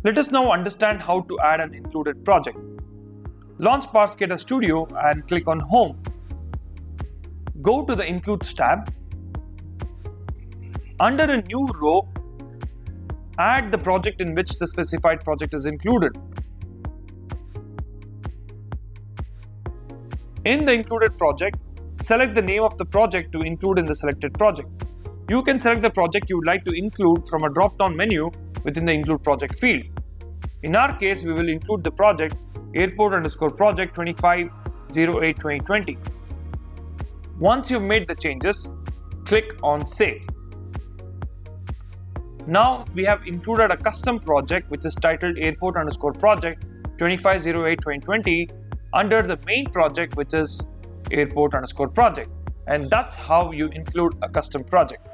Let us now understand how to add an included project. Launch PathScaler Studio and click on Home. Go to the Includes tab. Under a new row, add the project in which the specified project is included. In the included project, select the name of the project to include in the selected project. You can select the project you would like to include from a drop-down menu within the Include Project field. In our case, we will include the project airport_project 2508-2020. Once you've made the changes, click on Save. Now we have included a custom project which is titled airport_project 2508-2020 under the main project which is airport_project, and that's how you include a custom project.